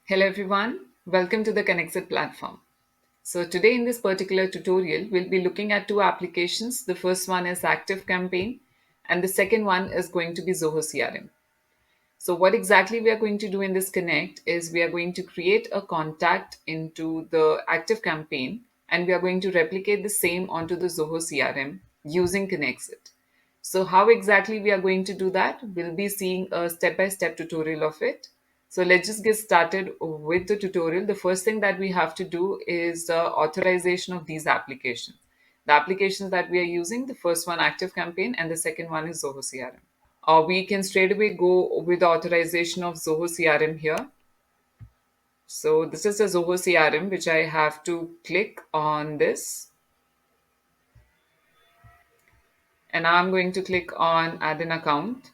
Hello everyone, welcome to the KonnecttzIT platform. So today in this particular tutorial, we'll be looking at two applications. The first one is Activecampaign and the second one is going to be Zoho CRM. So what exactly we are going to do in this Connect is we are going to create a contact into the Activecampaign and we are going to replicate the same onto the Zoho CRM using KonnecttzIT. So how exactly we are going to do that? We'll be seeing a step-by-step tutorial of it. So let's just get started with the tutorial. The first thing that we have to do is the authorization of these applications. The applications that we are using, the first one Activecampaign and the second one is Zoho CRM. We can straight away go with the authorization of Zoho CRM here. So this is the Zoho CRM which I have to click on this, and now I'm going to click on add an account.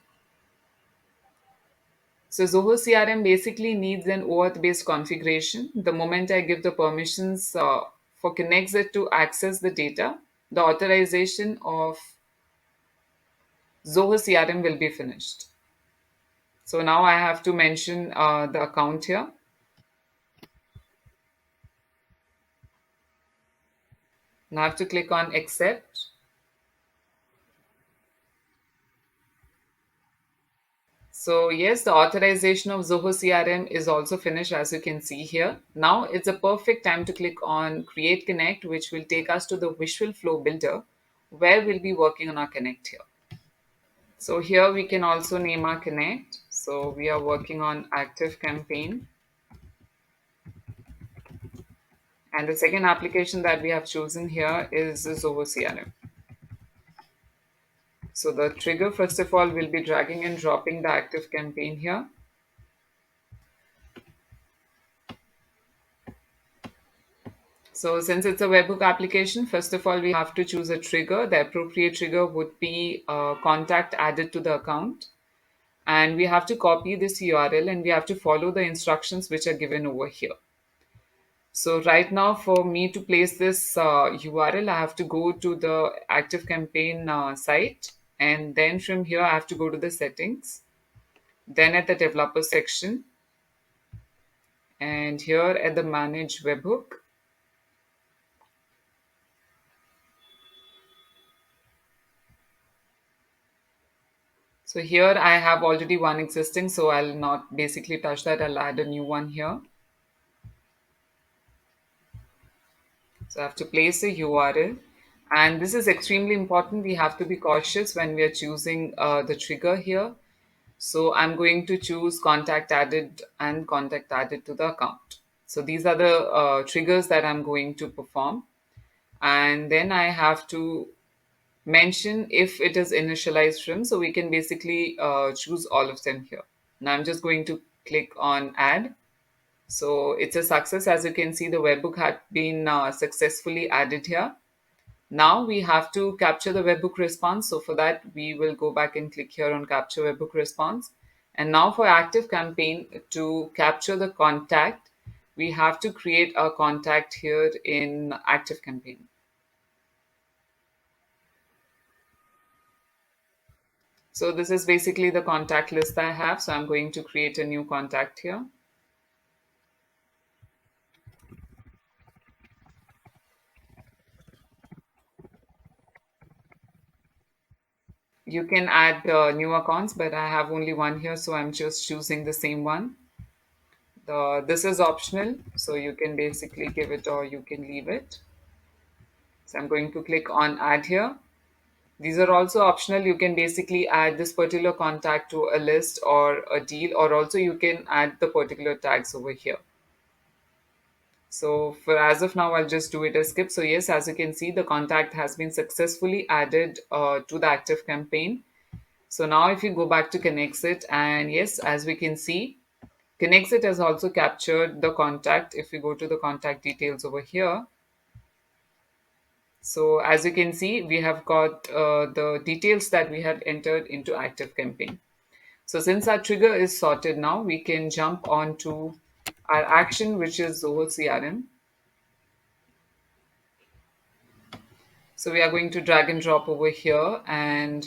So Zoho CRM basically needs an OAuth based configuration. The moment I give the permissions for KonnecttzIT to access the data, the authorization of Zoho CRM will be finished. So now I have to mention the account here. Now I have to click on accept. So yes, the authorization of Zoho CRM is also finished as you can see here. Now it's a perfect time to click on Create Connect, which will take us to the Visual Flow Builder where we'll be working on our Connect here. So here we can also name our Connect. So we are working on Activecampaign. And the second application that we have chosen here is the Zoho CRM. So the trigger, first of all, will be dragging and dropping the Activecampaign here. So since it's a webbook application, first of all, we have to choose a trigger. The appropriate trigger would be a contact added to the account. And we have to copy this URL and we have to follow the instructions which are given over here. So right now for me to place this URL, I have to go to the Activecampaign site. And then from here, I have to go to the settings. Then at the developer section. And here at the manage webhook. So here I have already one existing, so I'll not basically touch that. I'll add a new one here. So I have to place a URL. And this is extremely important. We have to be cautious when we are choosing the trigger here. So I'm going to choose contact added and contact added to the account. So these are the triggers that I'm going to perform. And then I have to mention if it is initialized from, so we can basically choose all of them here. Now I'm just going to click on add. So it's a success. As you can see, the webbook had been successfully added here. Now we have to capture the webbook response. So for that, we will go back and click here on capture webbook response. And now for Activecampaign, to capture the contact, we have to create a contact here in Activecampaign. So this is basically the contact list I have. So I'm going to create a new contact here. You can add new accounts, but I have only one here, so I'm just choosing the same one. This is optional, so you can basically give it or you can leave it. So I'm going to click on add here. These are also optional. You can basically add this particular contact to a list or a deal, or also you can add the particular tags over here. So for as of now, I'll just do it as skip. So yes, as you can see, the contact has been successfully added to the Activecampaign. So now if you go back to KonnecttzIT, and yes, as we can see, KonnecttzIT has also captured the contact. If we go to the contact details over here, so as you can see, we have got the details that we had entered into Activecampaign. So since our trigger is sorted now, we can jump on to our action, which is Zoho CRM. So we are going to drag and drop over here, and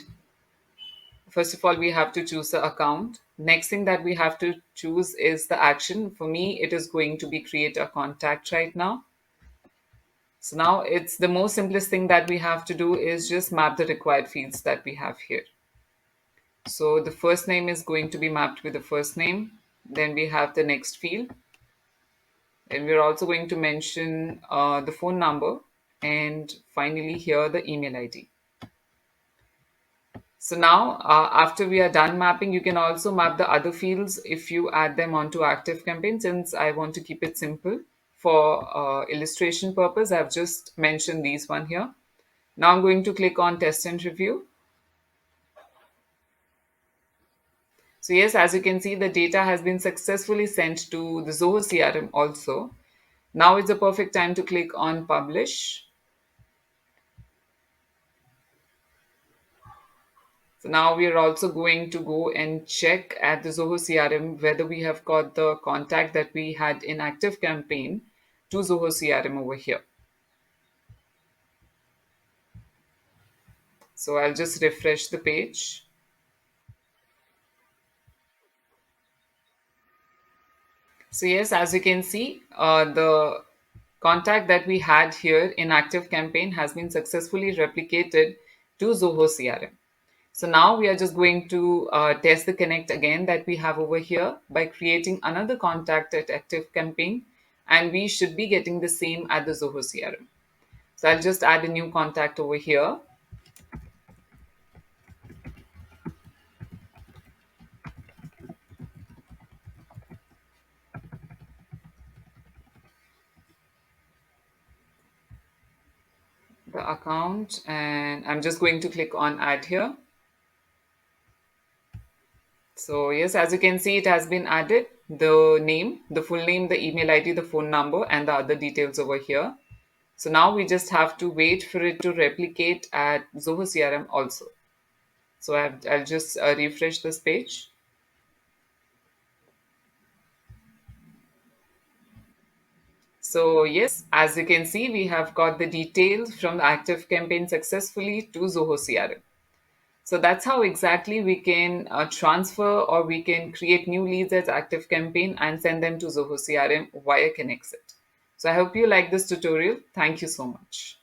first of all, we have to choose the account. Next thing that we have to choose is the action. For me, it is going to be create a contact right now. So now it's the most simplest thing that we have to do is just map the required fields that we have here. So the first name is going to be mapped with the first name. Then we have the next field. And we're also going to mention the phone number. And finally here the email ID. So now after we are done mapping, you can also map the other fields if you add them onto Activecampaign. Since I want to keep it simple for illustration purpose, I've just mentioned these one here. Now I'm going to click on test and review. So yes, as you can see, the data has been successfully sent to the Zoho CRM also. Now is the perfect time to click on publish. So now we are also going to go and check at the Zoho CRM whether we have got the contact that we had in Activecampaign to Zoho CRM over here. So I'll just refresh the page. So yes, as you can see, the contact that we had here in Activecampaign has been successfully replicated to Zoho CRM. So now we are just going to test the connect again that we have over here by creating another contact at Activecampaign, and we should be getting the same at the Zoho CRM. So I'll just add a new contact over here. The account, and I'm just going to click on add here. So yes, as you can see, it has been added, the name, the full name, the email ID, the phone number, and the other details over here. So now we just have to wait for it to replicate at Zoho CRM also. So I'll just refresh this page. So yes, as you can see, we have got the details from the Activecampaign successfully to Zoho CRM. So that's how exactly we can transfer or we can create new leads as Activecampaign and send them to Zoho CRM via KonnectzIT. So I hope you like this tutorial. Thank you so much.